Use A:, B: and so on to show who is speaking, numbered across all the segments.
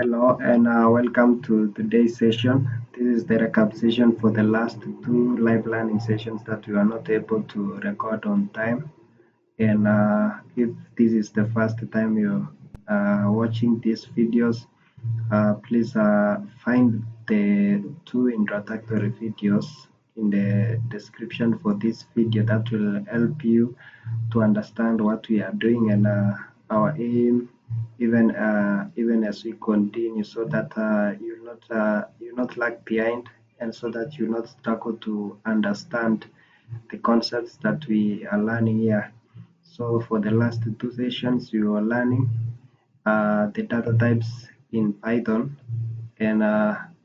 A: Hello and welcome to today's session. This is the recap session for the last two live learning sessions that we are not able to record on time. And if this is the first time you're watching these videos, please find the two introductory videos in the description for this video that will help you to understand what we are doing and our aim even as we continue, so that you not lag behind, and so that you not struggle to understand the concepts that we are learning here. So for the last two sessions, we were learning the data types in Python, and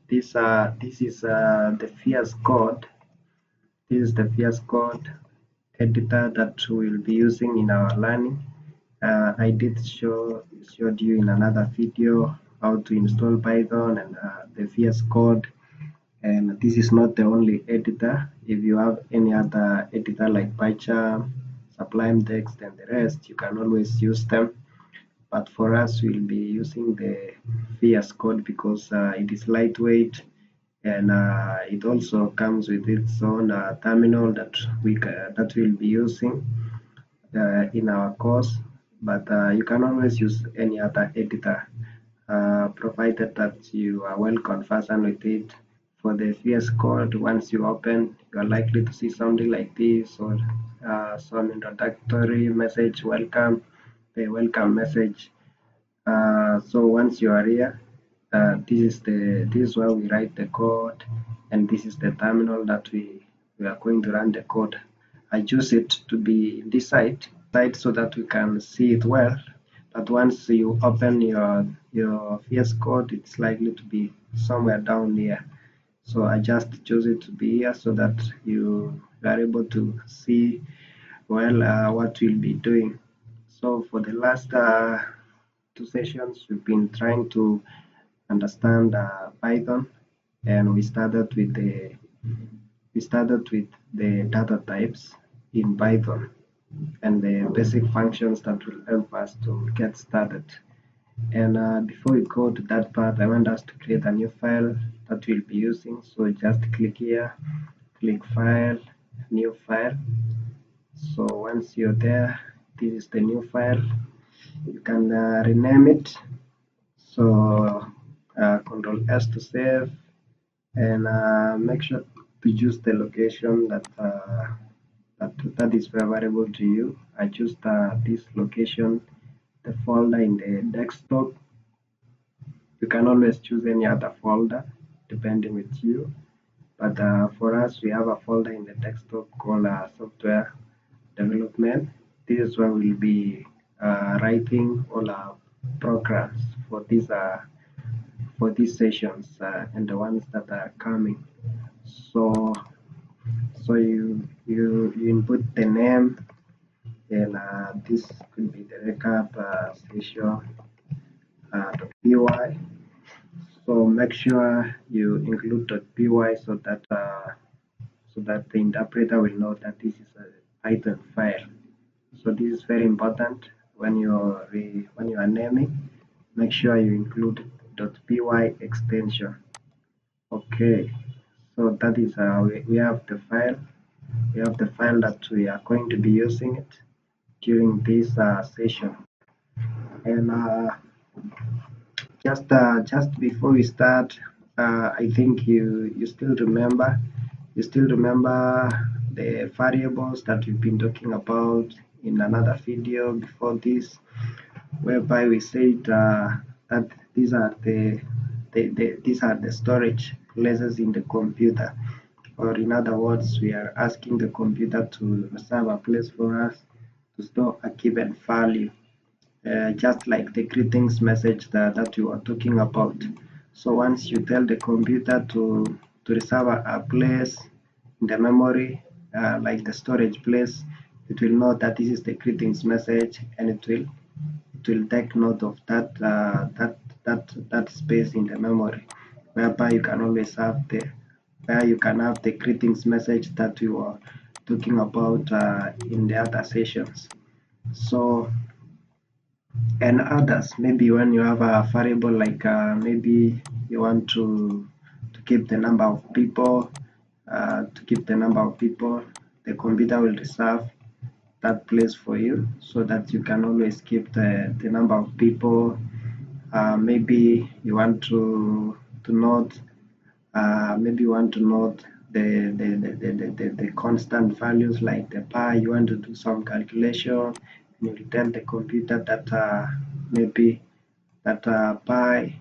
A: this is the VS Code. This is the VS Code editor that we'll be using in our learning. I did showed you in another video how to install Python and the VS Code. And this is not the only editor. If you have any other editor like PyCharm, Sublime Text, and the rest, you can always use them. But for us, we'll be using the VS Code because it is lightweight, and it also comes with its own terminal that we'll be using in our course. But you can always use any other editor, provided that you are well conversant with it. For the VS Code, once you open, you are likely to see something like this, or some introductory message, welcome, the welcome message. So once you are here, this is where we write the code, and this is the terminal that we are going to run the code. I choose it to be this side so that we can see it well. But once you open your VS Code, it's likely to be somewhere down here. So I just chose it to be here so that you are able to see well what we'll be doing. So for the last two sessions, we've been trying to understand Python, and we started with the data types in Python and the basic functions that will help us to get started. And before we go to that part, I want us to create a new file that we'll be using. So just click here, click File, New File. So once you're there, this is the new file. You can rename it. So Control S to save, and make sure to choose the location that is favorable to you. I choose this location, the folder in the desktop. You can always choose any other folder depending with you, but for us, we have a folder in the desktop called software development. This is where we'll be writing all our programs for these sessions and the ones that are coming. So you input the name, and this could be the recap session .py. So make sure you include .py so that the interpreter will know that this is a Python file. So this is very important when you are naming. Make sure you include .py extension. Okay, so that is we have the file. We have the file that we are going to be using it during this session. And just before we start, I think you still remember the variables that we've been talking about in another video before this, whereby we said that these are the storage places in the computer, or in other words, we are asking the computer to reserve a place for us to store a given value, just like the greetings message that you are talking about. So once you tell the computer to reserve a place in the memory, like the storage place, it will know that this is the greetings message, and it will take note of that space in the memory, whereby you can always have the greetings message that we were talking about in the other sessions. So and others. Maybe when you have a variable like maybe you want to keep the number of people, the computer will reserve that place for you so that you can always keep the number of people. Maybe you want to note maybe you want to note the constant values like the pi. You want to do some calculation, and you tell the computer that maybe that pi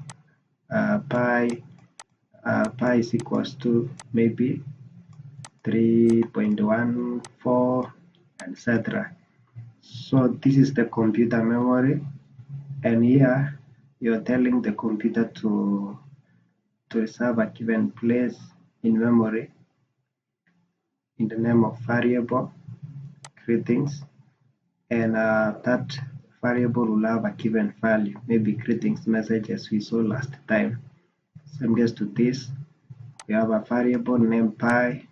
A: is equals to maybe 3.14, etc. So this is the computer memory, and here you're telling the computer to reserve a given place in memory in the name of variable greetings, and that variable will have a given value, maybe greetings message as we saw last time. Same goes to this. We have a variable named pi,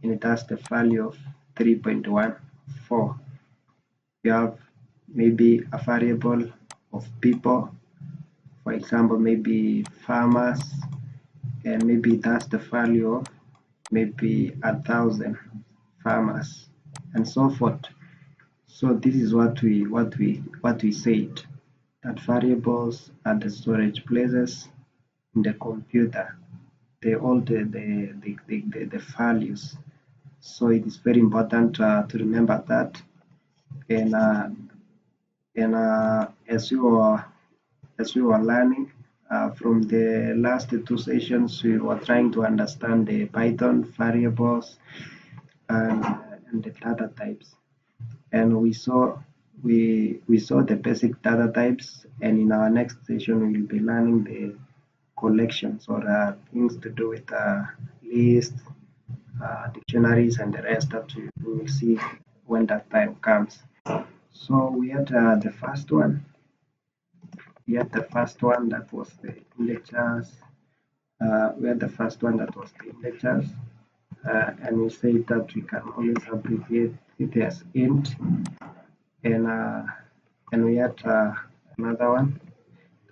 A: and it has the value of 3.14. We have maybe a variable of people, for example, maybe farmers, and maybe that's the value of maybe 1,000 farmers, and so forth. So this is what we said, that variables are the storage places in the computer. They hold the values. So it is very important to remember that. And as we were learning from the last two sessions, we were trying to understand the Python variables and, and the data types. And we saw the basic data types, and in our next session we will be learning the collections or things to do with lists, dictionaries, and the rest that we will see when that time comes. So we had the first one. We had the first one that was the indexers. We had the first one that was the indexers, and we said that we can always abbreviate it as int, and we had another one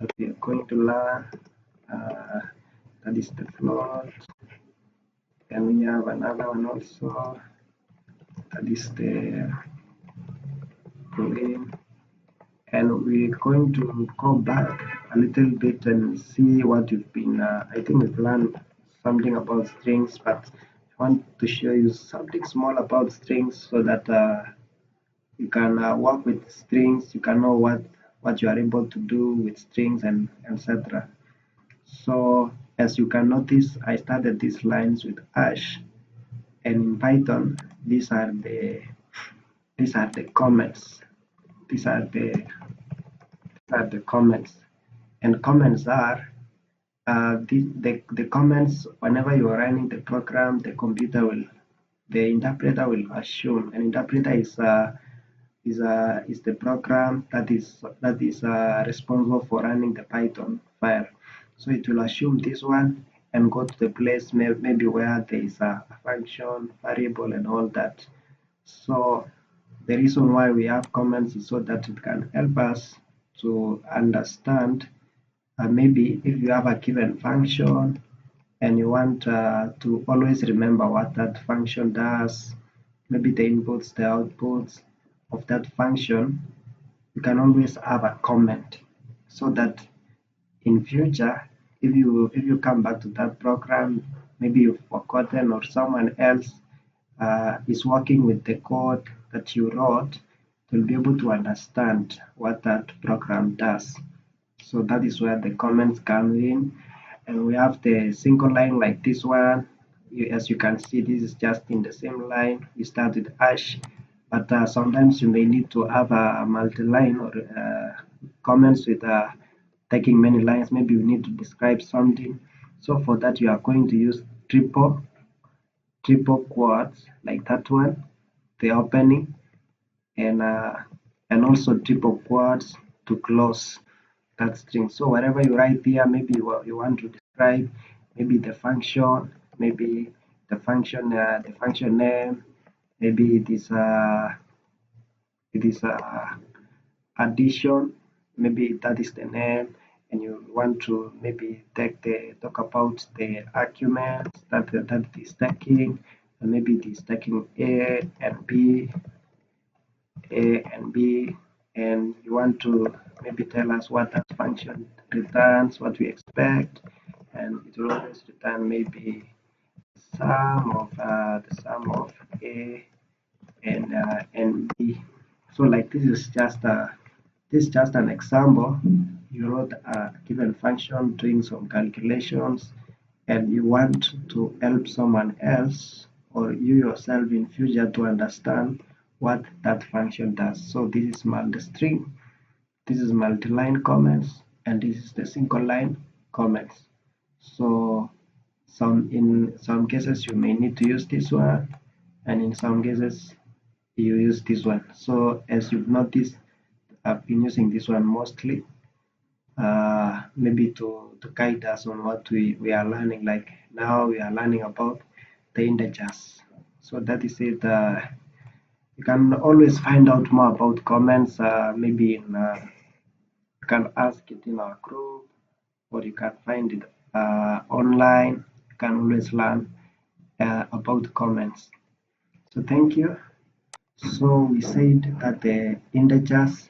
A: that we are going to learn, uh, that is the float, and we have another one also that is the Boolean, and we're going to go back a little bit and see what you've been I think we've learned something about strings, but I want to show you something small about strings so that you can work with strings, you can know what you are able to do with strings and etc. So as you can notice, I started these lines with hash, and in Python these are the comments. These are the comments, and comments are the comments. Whenever you are running the program, the interpreter will assume. An interpreter is the program that is responsible for running the Python file. So it will assume this one and go to the place maybe where there is a function, variable, and all that. So the reason why we have comments is so that it can help us to understand. Maybe if you have a given function and you want to always remember what that function does, maybe the inputs, the outputs of that function, you can always have a comment so that in future, if you come back to that program, maybe you've forgotten or someone else is working with the code that you wrote, you'll be able to understand what that program does. So that is where the comments come in, and we have the single line like this one. As you can see, this is just in the same line. We start with hash, but sometimes you may need to have a multi-line or comments with taking many lines. Maybe you need to describe something. So for that, you are going to use triple quotes like that one, the opening, and uh, and also triple quotes to close that string. So whatever you write here, maybe you want to describe maybe the function, maybe the function name, maybe it is addition, maybe that is the name, and you want to maybe talk about the arguments that it is taking, and maybe it is taking A and B, and you want to maybe tell us what that function returns, what we expect, and it will always return maybe the sum of A and B. So like this is just an example. You wrote a given function doing some calculations, and you want to help someone else or you yourself in future to understand what that function does. So this is multi-string, this is multi-line comments, and this is the single line comments. So in some cases you may need to use this one, and in some cases you use this one. So as you've noticed, I've been using this one mostly, maybe to guide us on what we are learning. Like now we are learning about the integers. So that is it. You can always find out more about comments. Maybe you can ask it in our group, or you can find it online. You can always learn about comments. So thank you. So we said that the integers,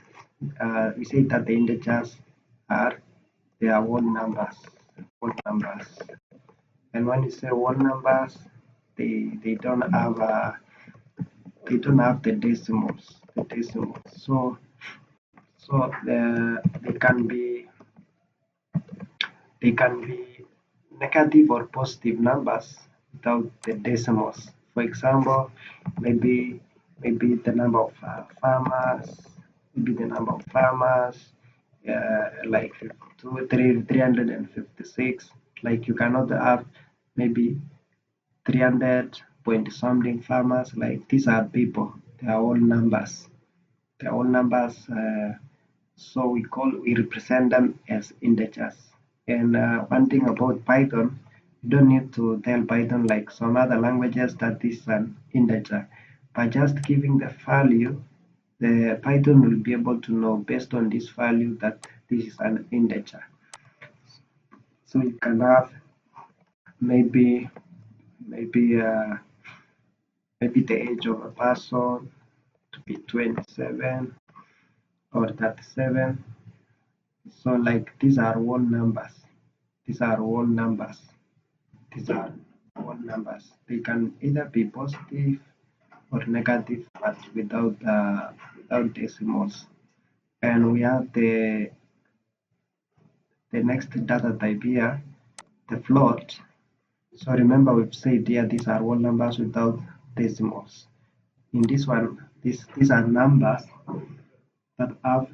A: are their whole numbers, whole numbers. And when you say whole numbers, they don't have the decimals, So they can be negative or positive numbers without the decimals. For example, maybe the number of farmers, like 356. Like you cannot have maybe 300 point something farmers. Like these are people, they are all numbers. They are all numbers. So we represent them as integers. And one thing about Python, you don't need to tell Python like some other languages that this is an integer. By just giving the value, the Python will be able to know based on this value that this is an integer. So you can have maybe maybe uh, maybe the age of a person to be 27 or 37. So like these are whole numbers. These are whole numbers. These are whole numbers. They can either be positive or negative, but without decimals. And we have the next data type here, the float. So remember we've said here these are whole numbers without decimals. In this one, these are numbers that have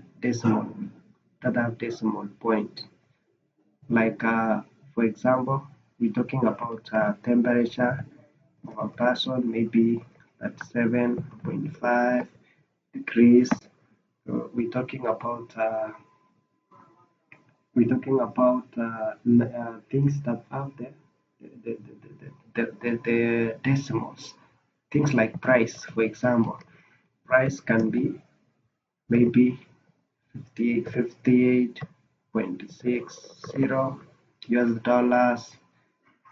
A: decimal point. Like for example, we're talking about temperature of a person, maybe at 7.5 degrees. We're talking about things that have the decimals. Things like price, for example. Price can be maybe 58.60 US dollars,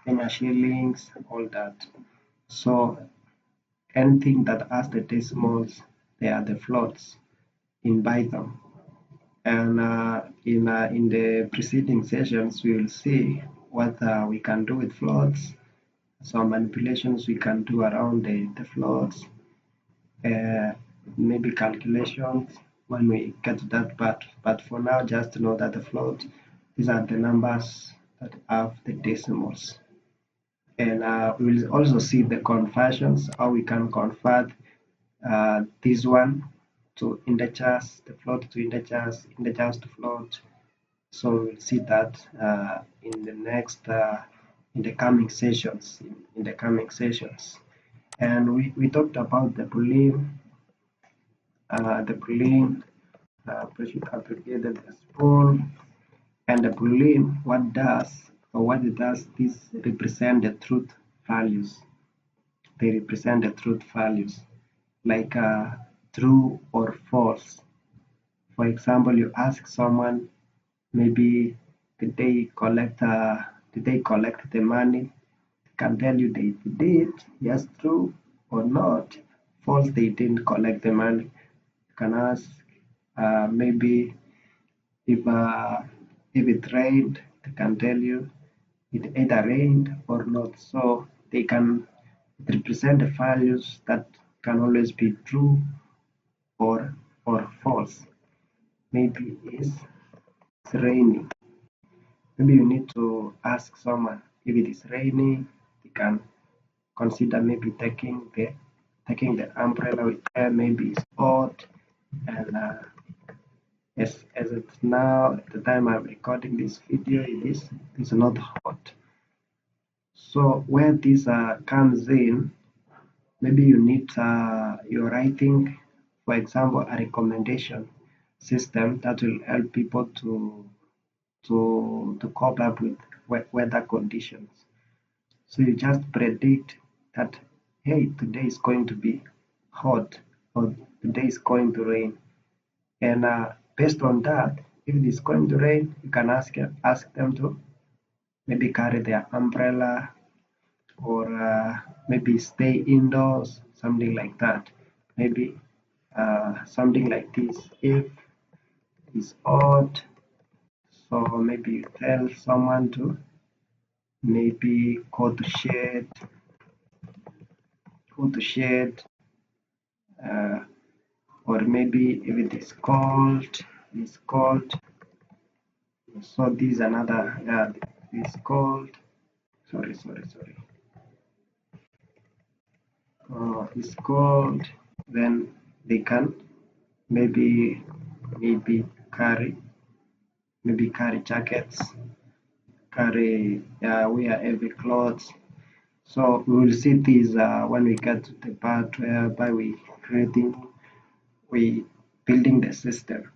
A: Kenya shillings, all that. So anything that has the decimals, they are the floats in Python. And in the preceding sessions, we will see what we can do with floats, some manipulations we can do around the floats, maybe calculations when we get to that part. But for now, just know that the float, these are the numbers that have the decimals. And we will also see the conversions, how we can convert this one to integers, the float to integers, integers to float. So we'll see that in the coming sessions. And we talked about the Boolean, abbreviated as bool. And the Boolean, what it does, this represent the truth values. They represent the truth values, like true or false. For example, you ask someone, maybe did they collect the money? Can tell you they did, yes, true or not. False, they didn't collect the money. You can ask, maybe if uh, if it rained, they can tell you it either rained or not. So they can represent the values that can always be true or false. Maybe it's raining. Maybe you need to ask someone if it is raining. You can consider maybe taking the umbrella with them. Maybe it's hot, and as it's now at the time I'm recording this video, it is not hot. So where this comes in, maybe you need you're writing, for example, a recommendation system that will help people to cope up with weather conditions. So you just predict that, hey, today is going to be hot or today is going to rain. And based on that, if it is going to rain, you can ask them to maybe carry their umbrella or maybe stay indoors, something like that. Maybe something like this. If it's hot, so maybe you tell someone to maybe go to shed, uh, or maybe if it is cold, it's cold. So this is another, it's cold. Sorry. It's cold. Then they can maybe maybe carry carry jackets, wear heavy clothes. So we will see this when we get to the part whereby we building the system.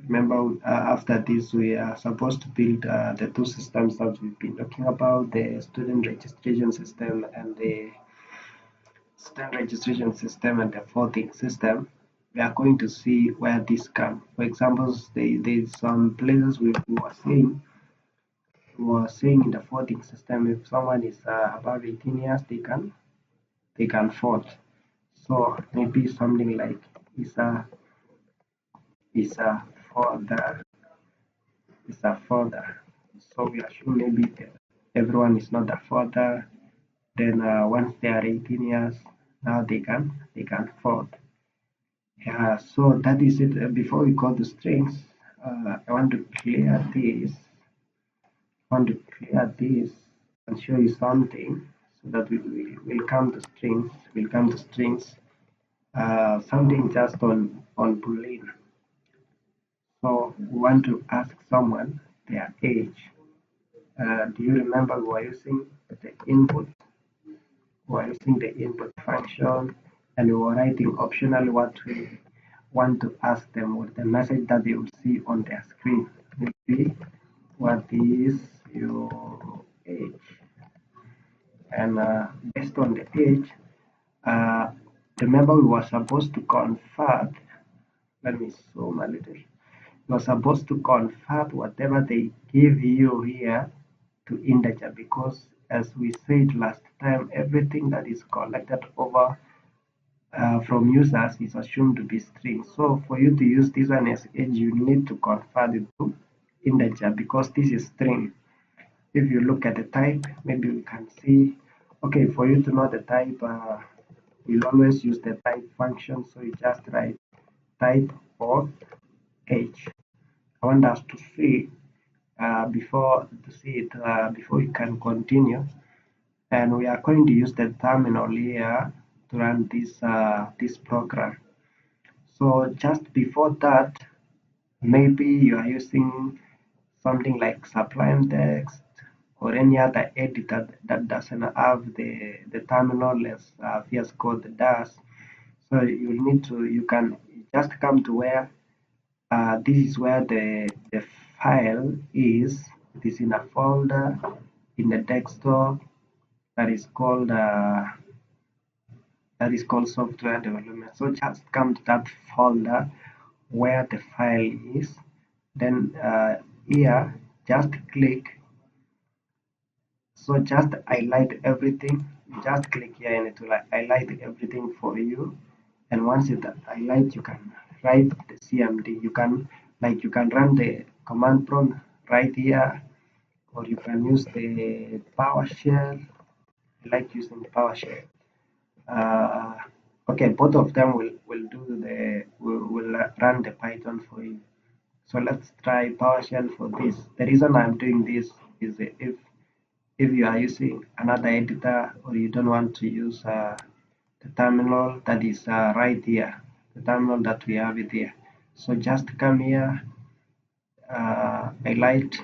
A: Remember, after this, we are supposed to build the two systems that we've been talking about: the student registration system and the voting system. We are going to see where this come. For example, there's some places we were saying in the voting system, if someone is above 18 years, they can vote. So maybe something like is a further is a further. So we assume maybe everyone is not a further. Then once they are 18 years, now they can vote. Yeah, so that is it. Before we go to strings, I want to clear this. And show you something so that we will come to strings. We'll come to strings. Something just on Boolean. So we want to ask someone their age. Do you remember we were using the input? We were using the input function, and we were writing optionally what we want to ask them, or the message that they will see on their screen. Maybe what is your age? And based on the age, uh, remember we were supposed to convert. Let me zoom a little. You're supposed to convert whatever they give you here to integer, because as we said last time, everything that is collected over from users is assumed to be string. So for you to use this one as age, you need to convert it to integer because this is string. If you look at the type, maybe we can see, okay, for you to know the type, we'll always use the type function. So you just write type of age. I want us to see before we can continue, and we are going to use the terminal here to run this program. So just before that, maybe you are using something like Sublime Text or any other editor that doesn't have the terminal as VS Code does. So you can just come to where this is where the file is. It is in a folder in the desktop that is called software development. So just come to that folder where the file is. Then here just click, so just highlight everything. Just click here and it will highlight everything for you. And once it highlight, you can write the cmd. You can run the command prompt right here, or you can use the PowerShell. I like using PowerShell. Uh, okay, both of them will run the Python for you. So let's try PowerShell for this. The reason I'm doing this is if you are using another editor, or you don't want to use the terminal that is right here, the terminal that we have it here. So just come here, highlight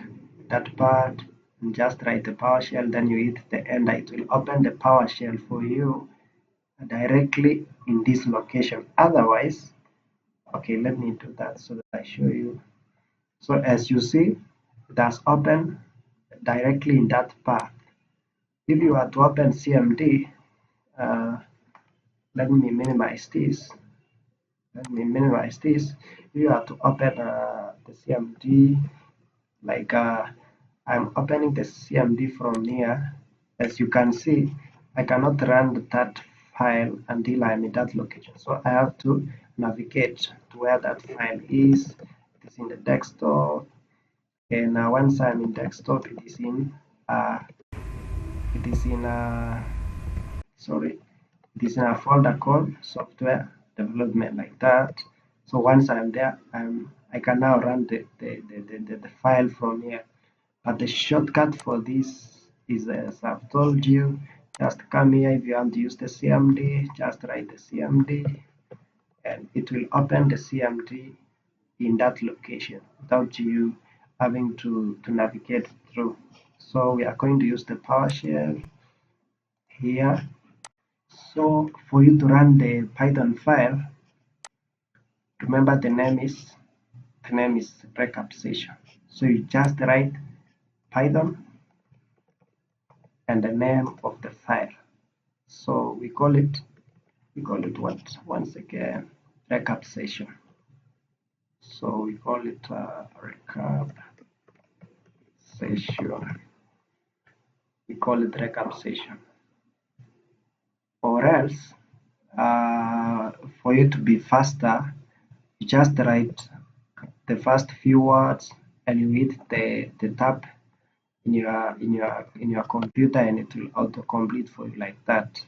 A: that part, and just write the PowerShell. Then you hit the enter. It will open the PowerShell for you directly in this location. Otherwise, okay, let me do that so that I show you. So as you see, it has opened directly in that path. If you are to open cmd, uh, let me minimize this. If you are to open the cmd, like I'm opening the cmd from here, as you can see, I cannot run that file until I'm in that location. So I have to navigate to where that file is. It is in the desktop, and once I'm in desktop, uh, it is in sorry, it is in a folder called software development, like that. So once I'm there, I can now run the file from here. But the shortcut for this is, as I've told you, just come here. If you want to use the cmd, just write the cmd, and it will open the cmd in that location without you having to navigate through. So we are going to use the PowerShell here. So for you to run the Python file, remember the name is backup session. So you just write Python and the name of the file. So we call it what, once again, backup session. So we call it recap session. We call it recap session. Or else, for you to be faster, you just write the first few words and you hit the tab in your computer, and it will autocomplete for you like that.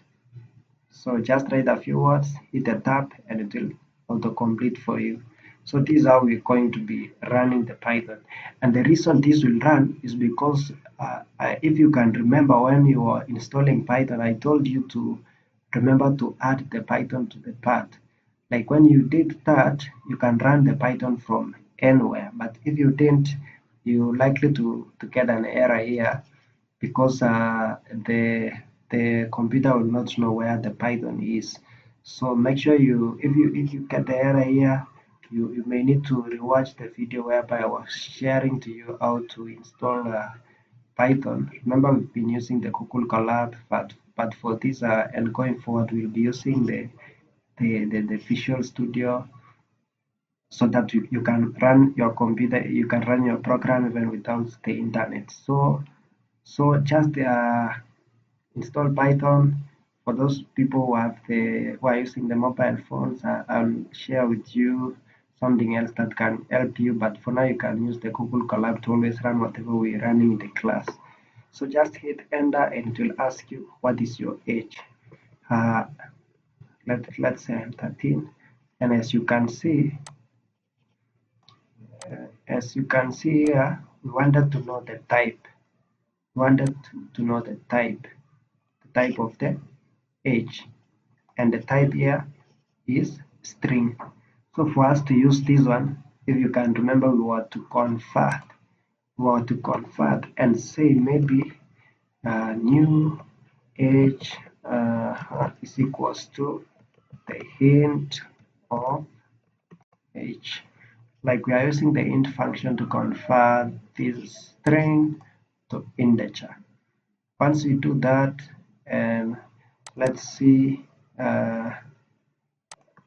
A: So just write a few words, hit the tab, and it will autocomplete for you. So this is how we're going to be running the Python. And the reason this will run is because if you can remember, when you were installing Python, I told you to remember to add the Python to the path. Like when you did that, you can run the Python from anywhere. But if you didn't, you're likely to get an error here, because the computer will not know where the Python is. So make sure if you get the error here, you may need to rewatch the video whereby I was sharing to you how to install Python. Remember, we've been using the Google Colab, but for this and going forward, we'll be using the Visual Studio, so that you can run your computer, you can run your program even without the internet. So just install Python. For those people who are using the mobile phones, I'll share with you something else that can help you. But for now, you can use the Google Colab to always run whatever we're running in the class. So just hit enter, and it will ask you what is your age. Uh, let's say I'm 13, and as you can see here, we wanted to know the type. We wanted to know the type of the age, and the type here is string. So for us to use this one, if you can remember, we were to convert and say maybe new age is equals to the int of age. Like we are using the int function to convert this string to integer. Once we do that, and let's see,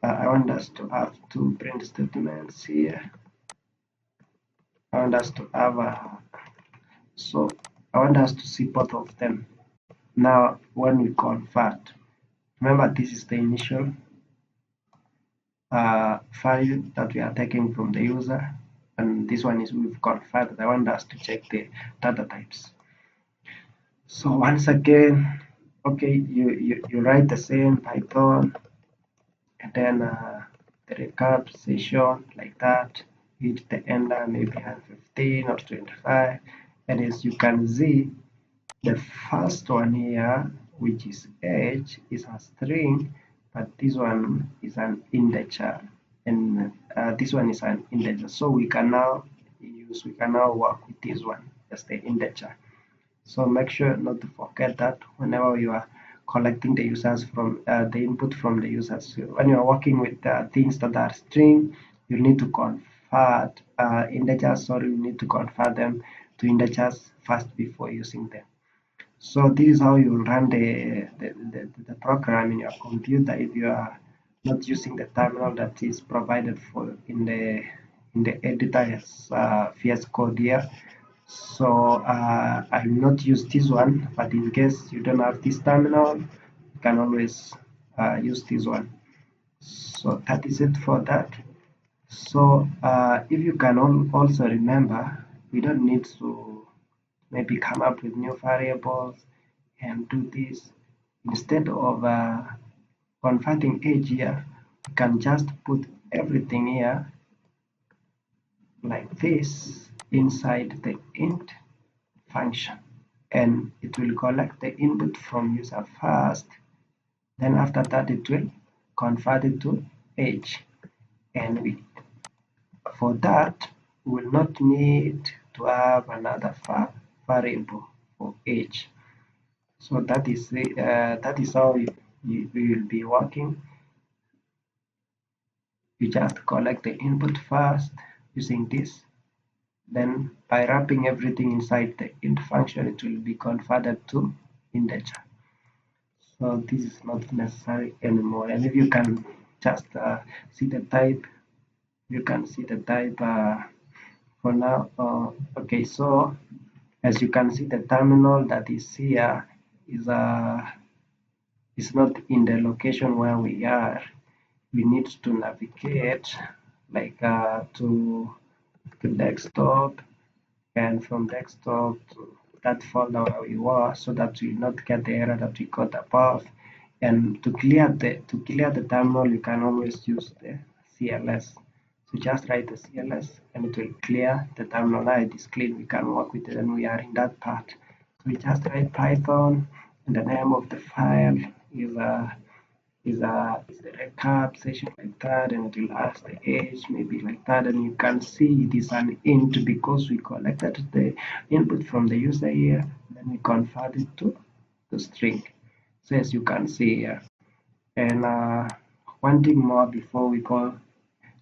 A: I want us to have two print statements here. I want us to have so I want us to see both of them. Now when we convert, remember this is the initial file that we are taking from the user, and this one is we've converted. I want us to check the data types. So once again, okay, you write the same Python, and then the recap session like that, hit the enter maybe at 15 or 25, and as you can see, the first one here, which is age, is a string, but this one is an integer, and this one is an integer. So we can now work with this one as the integer. So make sure not to forget that whenever you are collecting the users from the input from the users. So when you are working with things that are string, you need to convert integers, or you need to convert them to integers first before using them. So this is how you run the program in your computer if you are not using the terminal that is provided for in the editor as VS Code here. So I will not use this one, but in case you don't have this terminal, you can always use this one. So that is it for that. So if you can also remember, we don't need to maybe come up with new variables and do this. Instead of converting age here, we can just put everything here like this inside the int function, and it will collect the input from user first, then after that it will convert it to age, and for that we will not need to have another variable for age. So that is how you will be working. You just collect the input first using this, then by wrapping everything inside the int function, it will be converted to integer. So this is not necessary anymore. And if you can just see the type, you can see the type for now. Okay, so as you can see, the terminal that is here is not in the location where we are. We need to navigate like to desktop, and from desktop to that folder where we were, so that we not get the error that we got above. And to clear the terminal, you can always use the CLS. So just write the CLS and it will clear the terminal. Now it is clean, we can work with it, and we are in that part. So we just write Python, and the name of the file is the recap session like that, and it will ask the age maybe like that, and you can see it is an int because we collected the input from the user here, then we convert it to the string. So as you can see here, and one thing more before we go,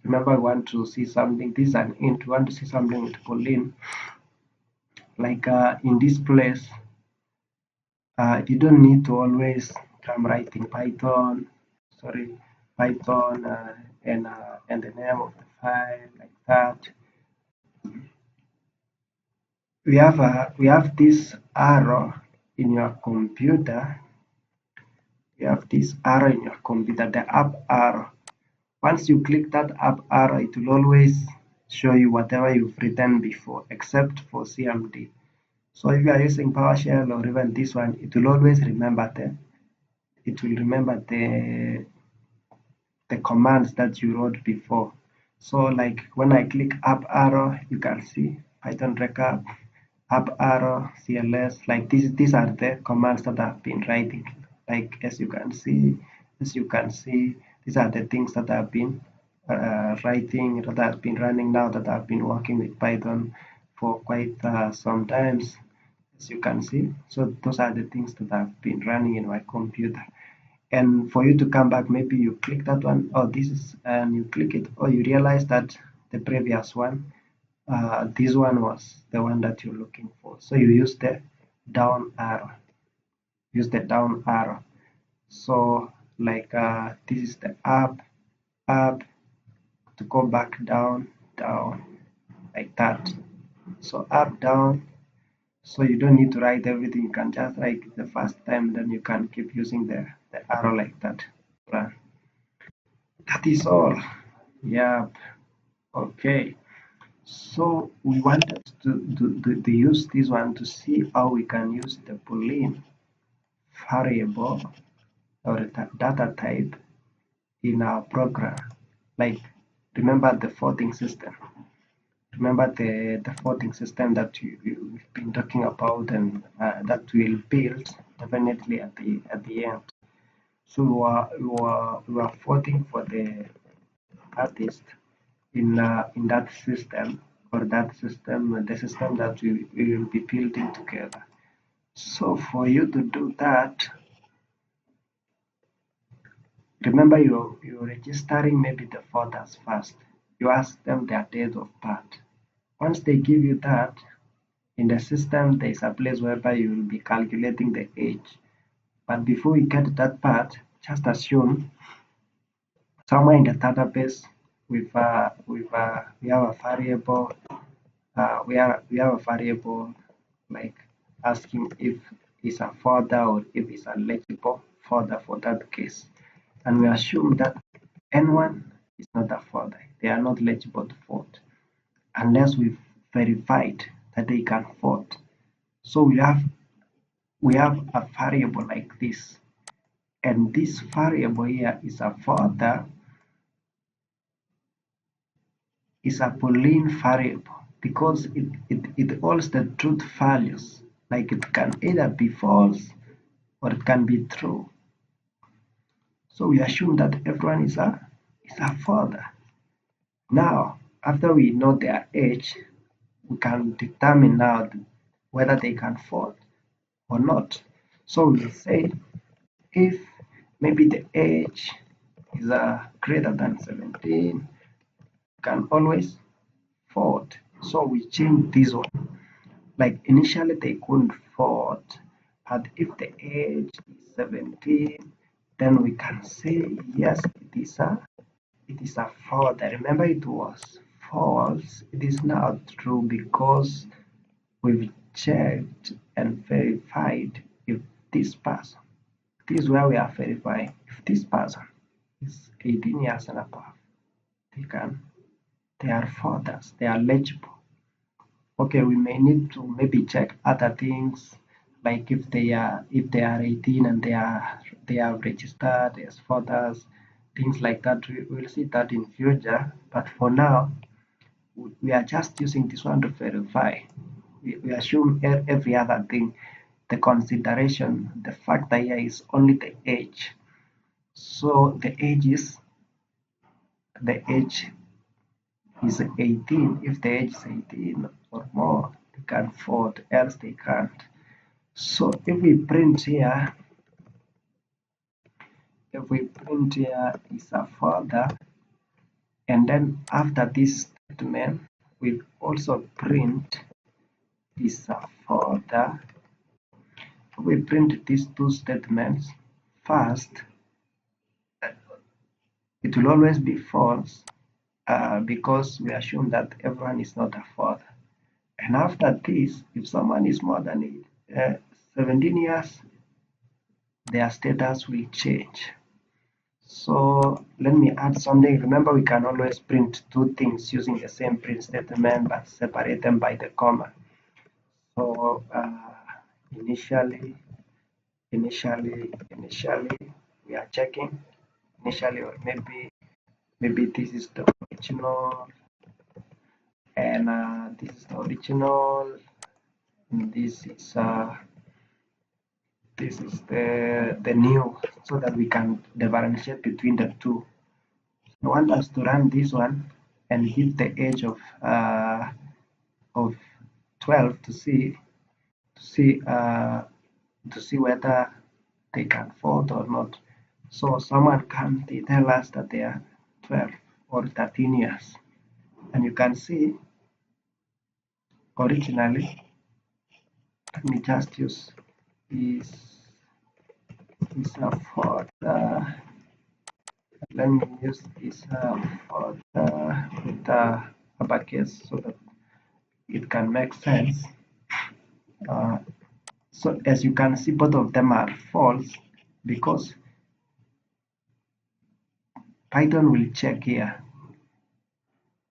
A: remember we want to see something, this is an int, we want to see something with Boolean, like in this place. You don't need to always come writing Python and the name of the file like that. We have this arrow in your computer. You have this arrow in your computer, the up arrow. Once you click that up arrow, it will always show you whatever you've written before, except for CMD. So if you are using PowerShell or even this one, it will always remember the commands that you wrote before. So like when I click up arrow, you can see Python recap, up arrow, CLS, like these are the commands that I've been writing. Like as you can see, these are the things that I've been writing, that I've been running now, that I've been working with Python for quite some times, as you can see. So those are the things that I've been running in my computer. And for you to come back, maybe you click that one, or this is, and you click it, or you realize that the previous one, this one was the one that you're looking for. So you use the down arrow. So like this is the up, up to go back down, down, like that. So up, down. So you don't need to write everything. You can just write the first time, then you can keep using the arrow like that. Run. That is all. Yeah. Okay. So we wanted to use this one to see how we can use the Boolean variable or data type in our program. Like, remember the voting system. Remember the voting system that we've been talking about, and that we'll build definitely at the end. So we are voting for the artist in that system, or that system, the system that we will be building together. So for you to do that, remember you're registering maybe the voters first. You ask them their date of birth. Once they give you that, in the system there is a place whereby you will be calculating the age. But before we get to that part, just assume somewhere in the database we have a variable we have a variable like asking if it's a further or if it's a legible further for that case, and we assume that N1 is not a further. They are not legible to vote unless we've verified that they can vote. So we have a variable like this, and this variable here is a further, is a Boolean variable because it holds the truth values. Like it can either be false or it can be true. So we assume that everyone is a father. Now, after we know their age, we can determine now whether they can vote or not. So we say if maybe the age is greater than 17, you can always vote. So we change this one. Like initially they couldn't vote, but if the age is 17, then we can say yes, it is a father. Remember it was false. It is now true because we've checked and verified if this person, this is where we are verifying if this person is 18 years and above, they are fathers, they are legible. Okay, we may need to maybe check other things like if they are 18 and they are registered as fathers, things like that. We will see that in future. But for now, we are just using this one to verify. We assume every other thing. The consideration, the factor here is only the age. So the age is 18. If the age is 18 or more, they can vote, else they can't. So if we print here is a further, and then after this statement, we also print is a further. We print these two statements. First, it will always be false because we assume that everyone is not a father. And after this, if someone is more than 17 years, their status will change. So let me add something. Remember, we can always print two things using the same print statement but separate them by the comma. So initially, we are checking initially, or maybe this is the original, and this is the original, and this is the new, so that we can differentiate between the two. I want us to run this one and give the age of 12 to see whether they can vote or not. So someone can tell us that they are 12 or 13 years, and you can see originally. Let me just use this is a photo. Let me use this for with uppercase so that it can make sense. Uh, so as you can see, both of them are false because Python will check here,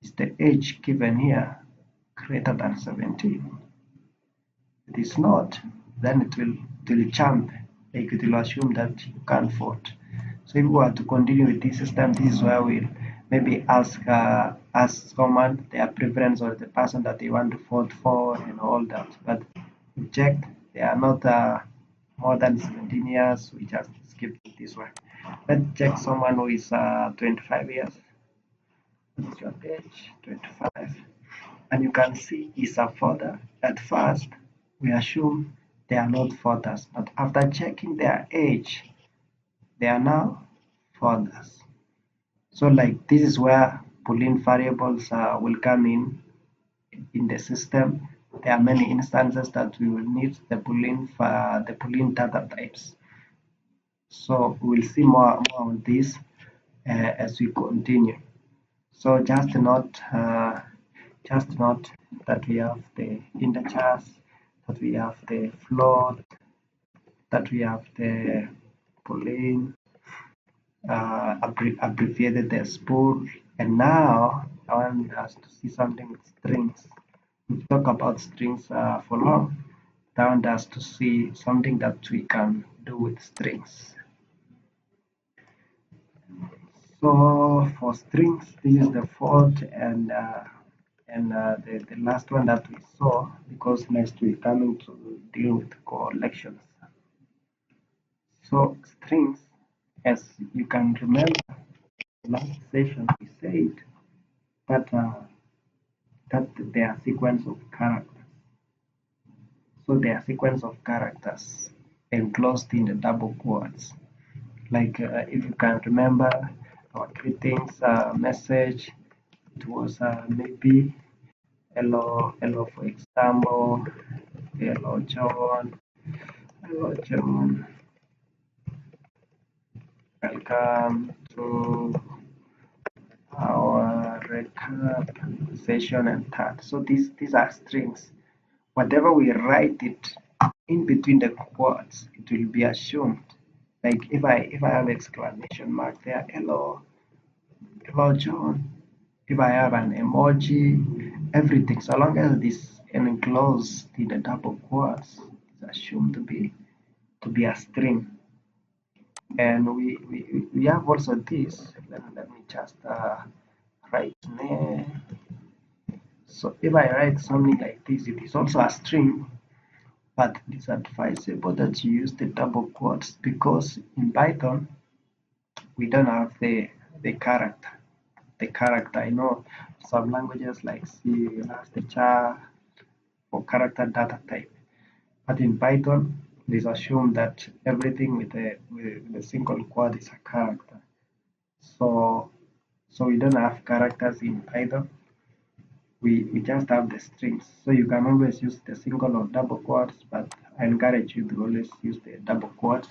A: is the age given here greater than 17? It is not, then it will jump, like it will assume that you can't vote. So if we were to continue with this system, this is where we'll maybe ask someone their preference or the person that they want to vote for and all that. But we checked they are not more than 17 years. We just skip this one. Let's check someone who is 25 years. What's your age? 25. And you can see is a father. At first, we assume they are not fathers, but after checking their age, they are now fathers. So, like this is where Boolean variables will come in the system. There are many instances that we will need the Boolean data types. So we'll see more on this as we continue. So just note that we have the integers, that we have the float, that we have the Boolean, abbreviated as bool, and now I want us to see something with strings. We've talked about strings for long. I want us to see something that we can do with strings. So for strings, this is the fourth and the last one that we saw, because next we're coming to deal with collections. So strings, as you can remember, last session we said that they are sequence of characters. So they are sequence of characters enclosed in the double quotes. Like if you can remember our greetings message, it was maybe hello for example, hello John, welcome to our recap session and that. So these are strings. Whatever we write it in between the quotes, it will be assumed. Like if I have exclamation mark there, hello John. If I have an emoji, everything, so long as this enclosed in the double quotes, is assumed to be a string. And we have also this. Let me just write name. So if I write something like this, it is also a string, but it's advisable that you use the double quotes because in Python we don't have the character. The character, I know some languages like C has the char for character data type, but in Python it is assumed that everything with a single quote is a character. So we don't have characters in Python. We just have the strings. So you can always use the single or double quotes, but I encourage you to always use the double quotes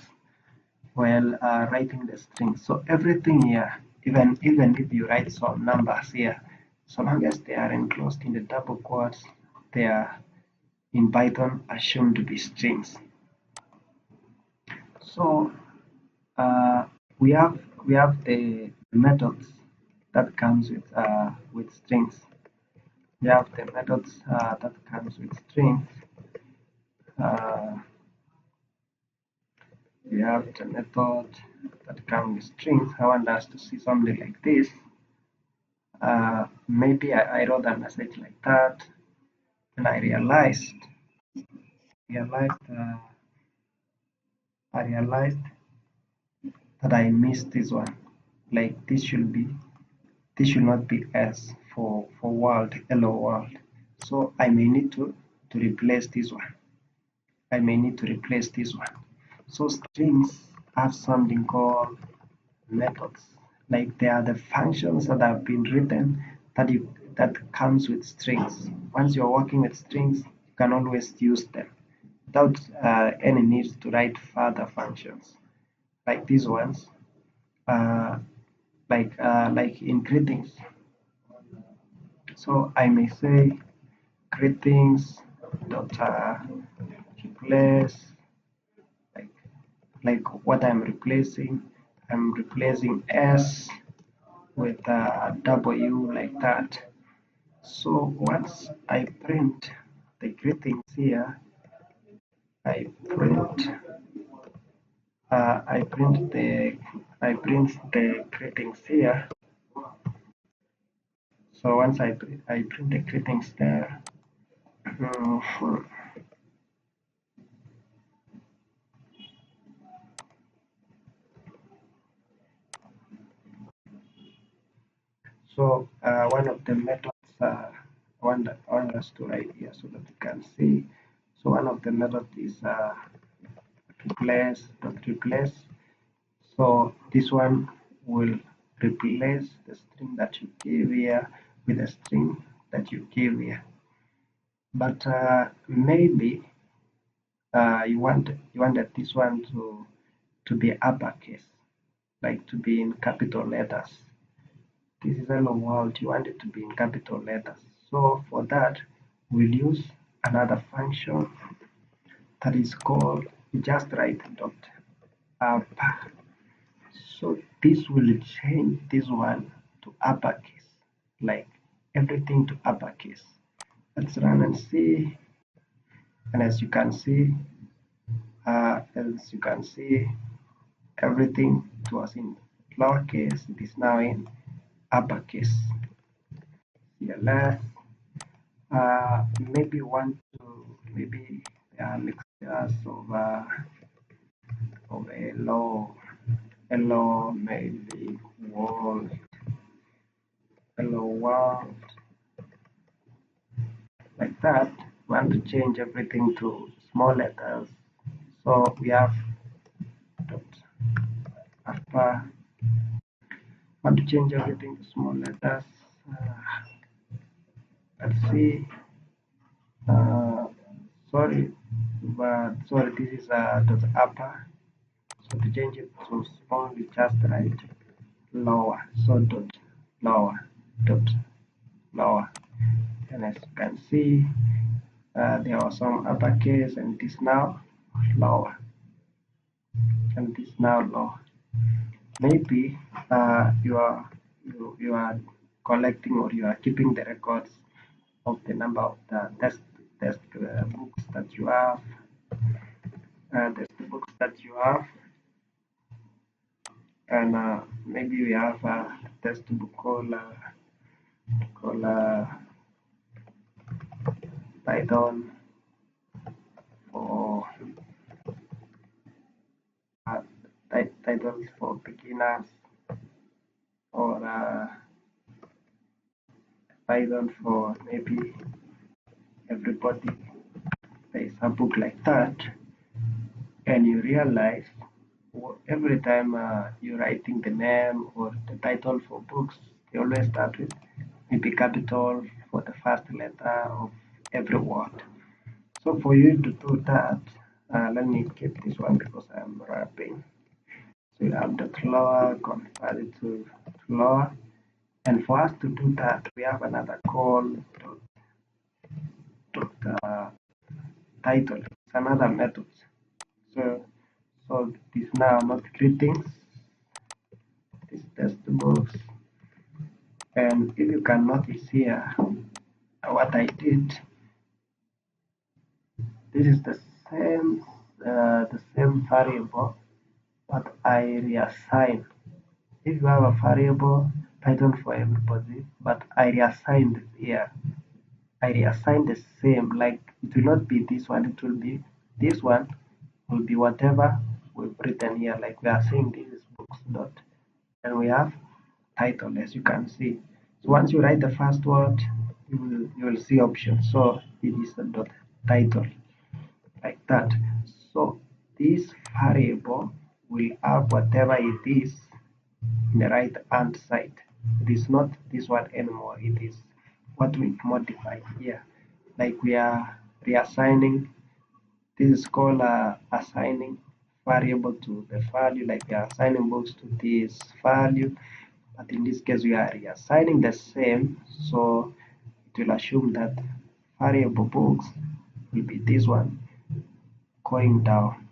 A: while writing the strings. So everything here, even if you write some numbers here, so long as they are enclosed in the double quotes, they are in Python assumed to be strings. So uh, we have the methods that comes with strings. We have the methods that comes with strings. Uh, we have the method that comes with strings. I want us to see something like this. Maybe I wrote a message like that, and realized I realized that I missed this one. Like this should not be S for world, hello world. So I may need to replace this one. I may need to replace this one. So strings have something called methods. Like they are the functions that have been written that comes with strings. Once you're working with strings, you can always use them without any need to write further functions like these ones. Uh, like in greetings. So I may say greetings dot replace like what I'm replacing s with w like that. So once I print the greetings here, I print uh, I print the I print the greetings here. So once I print the greetings there, so one of the methods I want us to write here so that you can see. So one of the methods is replace. So this one will replace the string that you give here with a string that you give here. But maybe you wanted this one to be uppercase, like to be in capital letters. This is hello world. You want it to be in capital letters. So for that, we'll use another function that is called just write dot upper. So this will change this one to uppercase, like everything to uppercase. Let's run and see. And as you can see, everything was in lowercase. It is now in uppercase. CLS. Maybe want to maybe mixtures of hello maybe world like that. Want to change everything to small letters. So we have dot after want to change everything to small letters. Let's see. Uh, sorry, but sorry, this is dot upper. So to change it to small, we just write lower. So lower dot lower. And as you can see, there was some uppercase, and this now lower, and this now lower. Maybe you are collecting or you are keeping the records of the number of the test books that you have, and maybe we have a test book called Python for uh, titles for beginners, or Python for maybe everybody. There is a book like that, and you realize every time you're writing the name or the title for books, they always start with maybe capital for the first letter of every word. So for you to do that, let me keep this one because I'm wrapping. So you have the lower, convert it to lower. And for us to do that, we have another call dot title. It's another method. So this now not greetings, this test box. And if you can notice here, what I did, this is the same variable, but I reassign. If you have a variable Python for everybody, but I reassigned it here. I reassign the same, like it will not be this one, it will be this one, will be whatever we've written here. Like we are saying this is books dot, and we have title, as you can see. So once you write the first word, you will see options. So it is the dot title like that. So this variable will have whatever it is in the right hand side. It is not this one anymore. It is what we've modified here. Like we are reassigning. This is called assigning variable to the value. Like we are assigning books to this value. but in this case we are reassigning the same, so it will assume that variable books will be this one going down.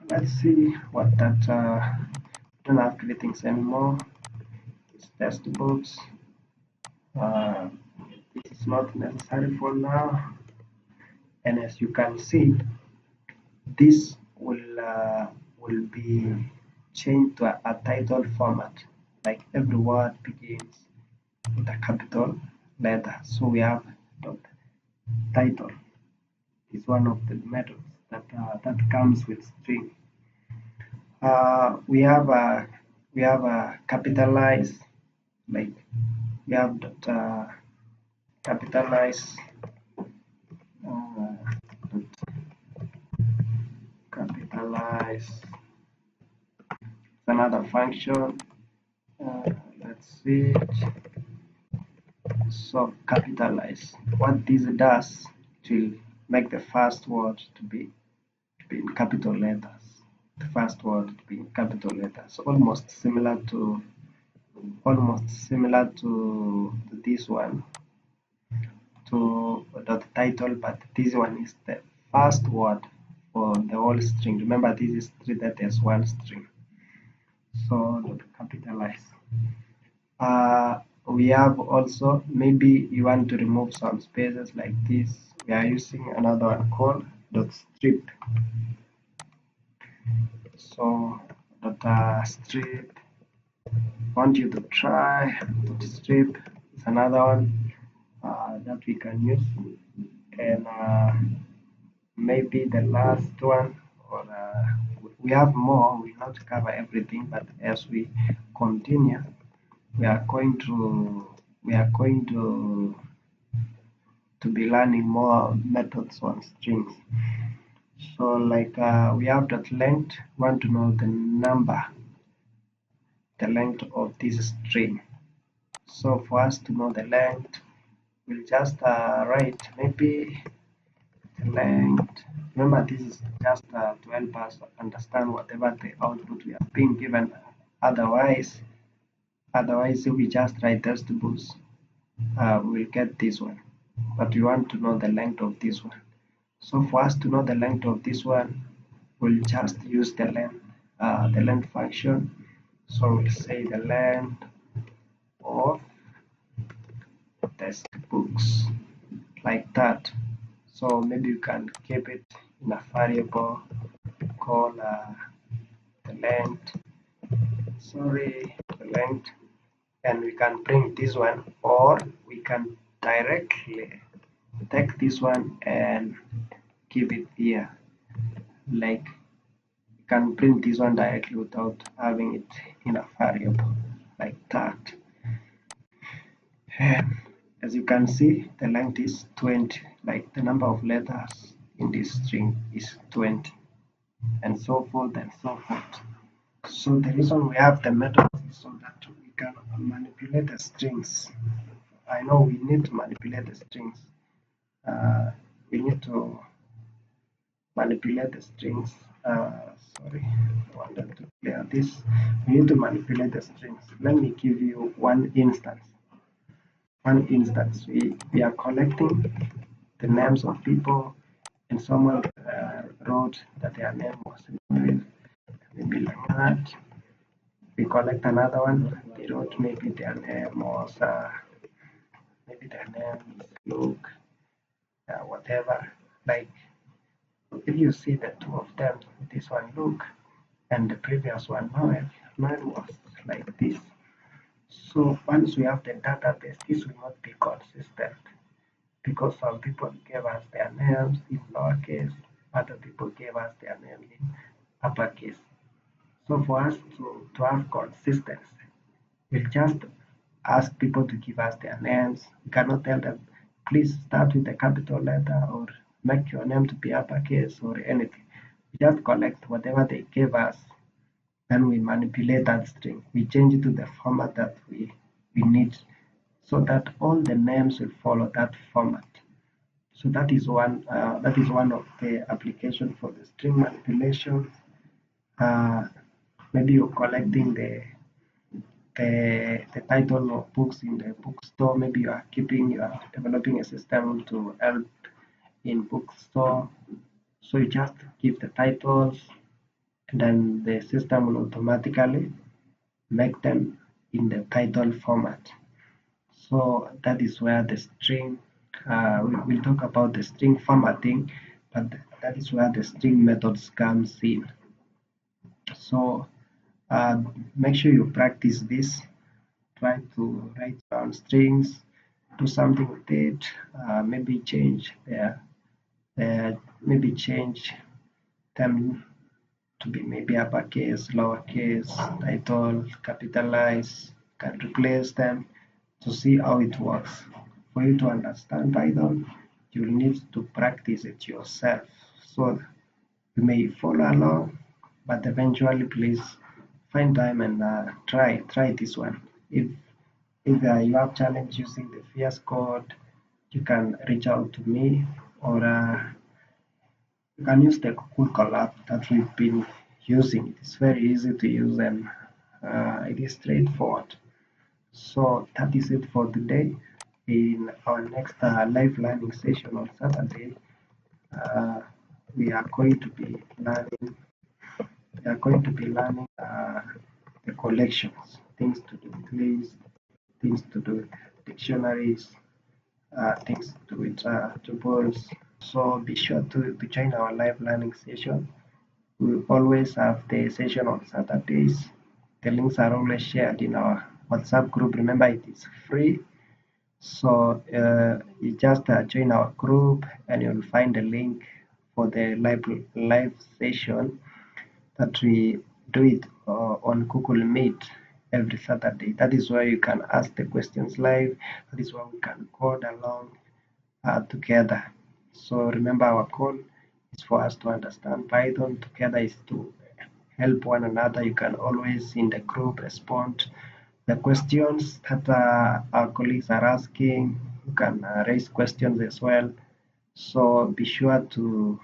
A: Let's see what that don't have greetings anymore. It's test books. uh, this is not necessary for now, and as you can see, this will be changed to a title format, like every word begins with a capital letter. So we have dot title is one of the methods that comes with string. We have a capitalize, like we have dot capitalize capitalize another function. Let's see it. So capitalize, what this does, it will make the first word to be in capital letters, the first word to be in capital letters, almost similar to this one, to the title, but this one is the first word for the whole string. Remember, this is treated as one string, so dot capitalize. We have also, maybe you want to remove some spaces like this, we are using another one called dot strip. So dot strip, want you to try dot strip is another one that we can use, and maybe the last one, or we have more. We will not cover everything, but as we continue, we are going to be learning more methods on strings. So like we have that length, want to know the length of this string. So for us to know the length, we'll just write maybe the length. Remember, this is just to help us understand whatever the output we are being given. Otherwise if we just write test books, we'll get this one, but we want to know the length of this one. So for us to know the length of this one, we'll just use the length function. So we'll say the length of test books, like that. So maybe you can keep it in a variable called the length, and we can bring this one, or we can directly take this one and keep it here. Like you can print this one directly without having it in a variable, like that. And as you can see, the length is 20, like the number of letters in this string is 20, and so forth and so forth. So the reason we have the method is so that we can manipulate the strings. I know we need to manipulate the strings. We need to manipulate the strings. Sorry, I wanted to clear this. We need to manipulate the strings. Let me give you one instance. We are collecting the names of people, and someone wrote that their name was maybe like that. We collect another one. They wrote maybe their name was maybe their name is Luke, whatever. Like if you see the two of them, this one Luke and the previous one Noel was like this. So once we have the database, this will not be consistent, because some people gave us their names in lowercase, other people gave us their name in uppercase. So for us to have consistency, we'll just ask people to give us their names. We cannot tell them, please start with a capital letter or make your name to be uppercase or anything. We just collect whatever they gave us, then we manipulate that string. We change it to the format that we need, so that all the names will follow that format. So that is one of the application for the string manipulation. Maybe you're collecting the title of books in the bookstore. Maybe you are developing a system to help in bookstore. So you just give the titles, and then the system will automatically make them in the title format. So that is where the string, we'll talk about the string formatting, but that is where the string methods comes in. So uh, make sure you practice this. Try to write down strings, do something with it, maybe change maybe change them to be maybe uppercase, lowercase, title, capitalize, can replace them to see how it works. For you to understand Python, you'll need to practice it yourself. So you may follow along, but eventually please find time and try this one. If you have challenge using the VS Code, you can reach out to me, or you can use the Google Colab that we've been using. It's very easy to use, and it is straightforward. So that is it for today. In our next live learning session on Saturday, uh, we are going to be learning. We are going to be learning the collections, things to do with lists, things to do with dictionaries, things to do with tuples. So be sure to join our live learning session. We always have the session on Saturdays. The links are always shared in our WhatsApp group. Remember, it is free. So you just join our group and you'll find a link for the live session that we do it on Google Meet every Saturday. That is where you can ask the questions live. That is where we can code along together. So remember, our goal is for us to understand Python together, is to help one another. You can always in the group respond the questions that our colleagues are asking. You can raise questions as well. So be sure to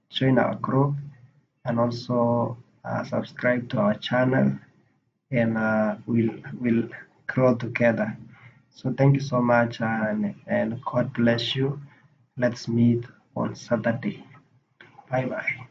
A: join our group and also subscribe to our channel, and we'll grow together. So thank you so much, and God bless you. Let's meet on Saturday. Bye bye.